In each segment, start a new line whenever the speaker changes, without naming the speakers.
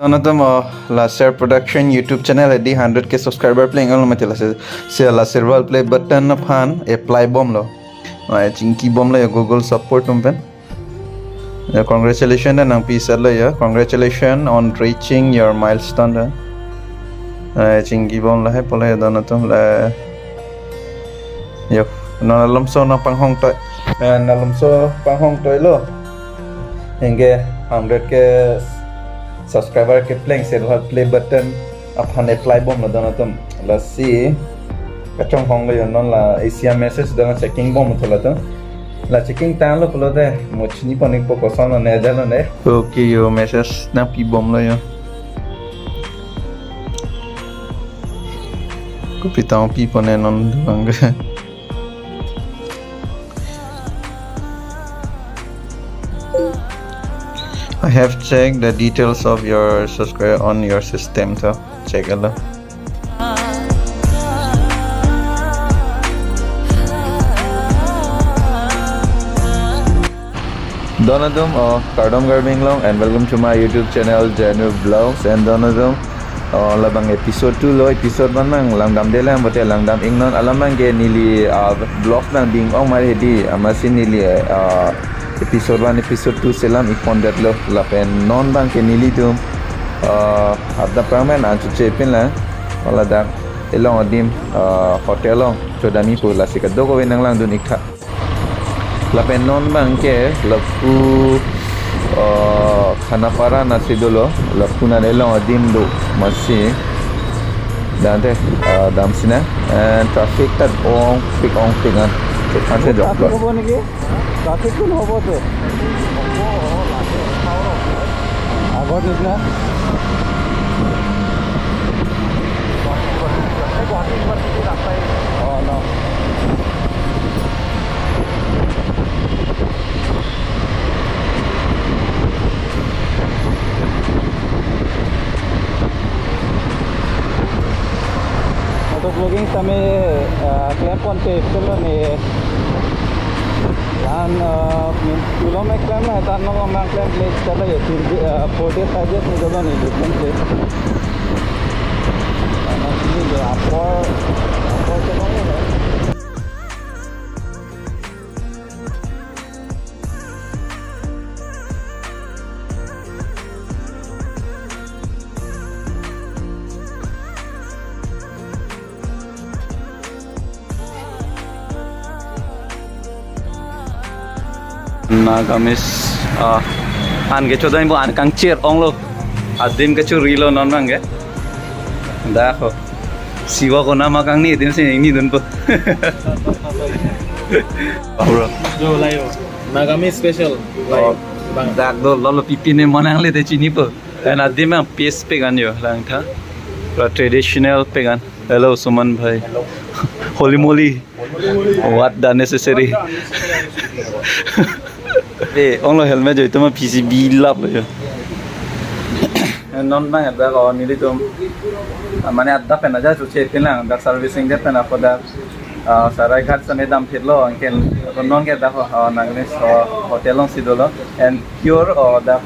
Donatum Laser Production YouTube channel di 100k subscriber playing on mati laser wall play button pan apply bomb lo. Chinky bomb lo ya Google support umpen. Congratulations and ang pisa lo ya. Congratulations on reaching your milestone da. Chinky bomb lah hai pola ya donatum la. Yo, nalom so na panghong toy. Nalom so panghong toy lo. Hingga 100k subscriber ke playing silver play button upon apply bomb na tum la si kachong hong le non la asia message dana checking bomb thola to la checking tan lo polo de mochni ponik po koson na jalo ne okay yo message na pi bomb lo yo ko pitang pi pone non dang I have checked the details of your subscriber on your system, so check it out. Donadum Kardom Garminglong and welcome to my YouTube channel Genu Vlogs and Donadum labang episode 2 lo episode 1 mang langdam de lang bote langdam ingnon alamang ge nili vlogs nang ding ong mari di amasin nili episode 1 episode 2 selam ikon dat lo lapen non bang ke nili tum adda pramen an chuche pin la wala da elong adim hotel long chodami pu la sikat do ko wenang lang dun ikha lapen non bang ke lapu khana para nasi dolo lapu na elong adim do masih dan te dam sina and traffic tat ong pik an kan se jok traffic kun hobo to agor na oh no Motovlogging kami claim on tape chalo ni dan Shillong claim lah tan no mang claim place chalo ye 4 days 5 days ni jalo ni different place ana ni de apor chalo ni Nagamis an ge chodai bo an kang cher ong lo adim ke chu rilo non mang ge da ho siwa ko na makang ni din se ni dun po bro jo layo Nagamis special like bang dak do lo pipi ne manang le de chini po and adim ang piece pegan yo lang tha traditional pegan hello suman bhai holy moly what the necessary ông lo helmet rồi tôi mà PCB lắp rồi non bang ada kalau ni itu mana ada pen aja cuci tilang dak servicing dia pen apa dak sarai ghat sane dam phirlo angken non ke dak nangnes hotel long sidolo and pure dak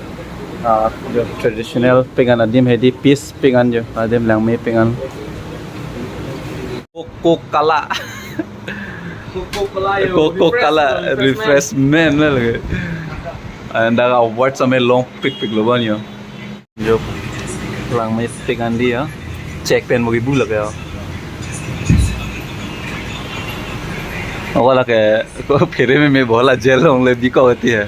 traditional pengan adim hedi piece pengan jo adim lang me pengan kokala Coca-Cola refreshment lah lagi. Anda ka award sama long pick loban yo. Jo lang may pick andi ya. Check pen mo gibula kayo. Wala ke ko फेरे में मैं बोला jail होंगे बिका होती है.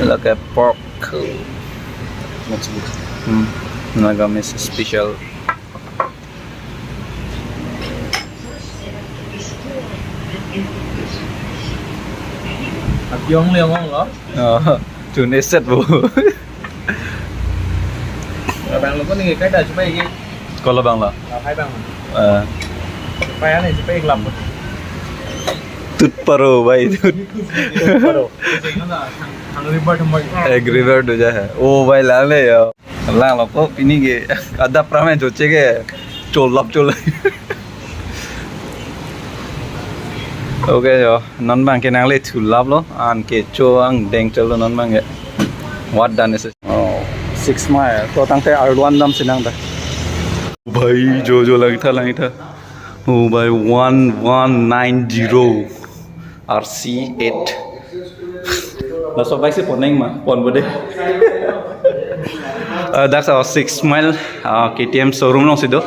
Like a pork. Nagamis special. Yung liang ngon lo. Chủ này set vô. Bạn lúc có những cái đời chúng mày gì? Còn là bằng là? Hai bằng. Phải này chúng mày làm. Tut paro भाई tut. Paro. Thằng river thằng mày. एक river do जा है. ओ भाई लाल है यार. लाल लोग को इन्हीं के आधा प्रामे जो चेके चोल लप Chola. Okay rồi, non bang cái năng lấy thủ lắp lo, an cái cho ăn đeng cho lo non bang cái. what done is oh 6 mile to tangte R1 dam sinang da bhai jo lagi tha oh bhai 1190 RC8 la so bike se poneng ma pon bode that's our 6 mile KTM showroom long sido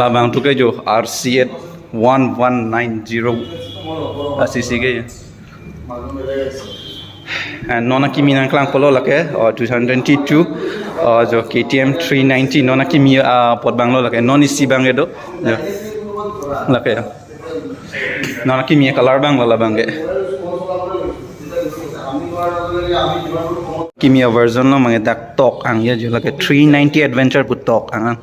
la bang tu ke jo RC8 1190 cc ke and nona kimi nang klang polo lake 222 jo KTM 390 nona kimi pot banglo lake non isi bang edo jo lake nona kimi color bang la bang ge kimi version lo mange dak tok ang ya jo lake 390 adventure put tok ang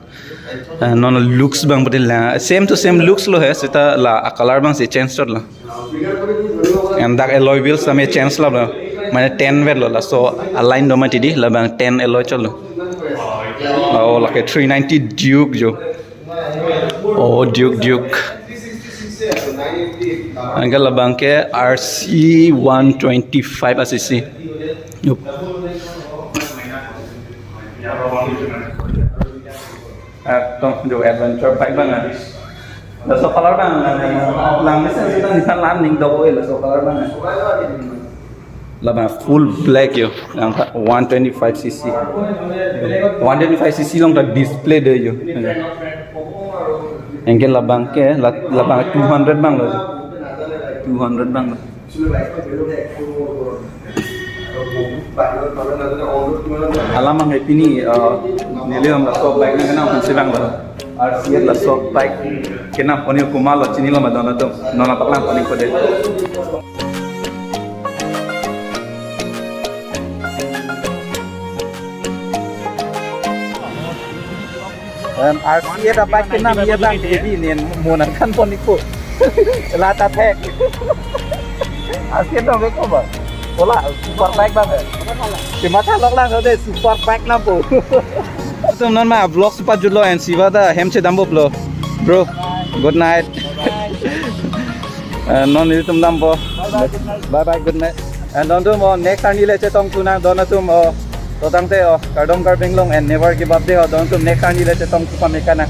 non looks bang bodil same to same looks lo hai sita la color bang se change tot la and dak alloy wheels ame change la mane 10 vet lo la so align do mati di la bang 10 alloy chalo oh like a 390 Duke jo oh Duke angka la bang ke RC 125 cc yup tong jo adventure bike bang la so color bang lang mesen kita nisan lan ning do la so color bang laba full black yo yang 125 cc 125 cc long ta display de yo engke labang ke labang 200 bang lo 200 bang alamang happy ni nile hum la so bike na kana hum se bang lo RC8 la so bike kena poni kumal lo chini lo madona to nona paklang poni ko de RC8 apa kena dia bang jadi ni munan kan pon iku lata tek RC8 dong ko ba ola super bike bang cuma thalok lang ode super bike na po tum non ma vlog super julo and siva da hemche dambo bro good night non ni tum dambo bye good night and don tum next time ni le che tong tunang don tum to tangte kardom karbinglong and never give up de don tum next time ni le che tong super mekana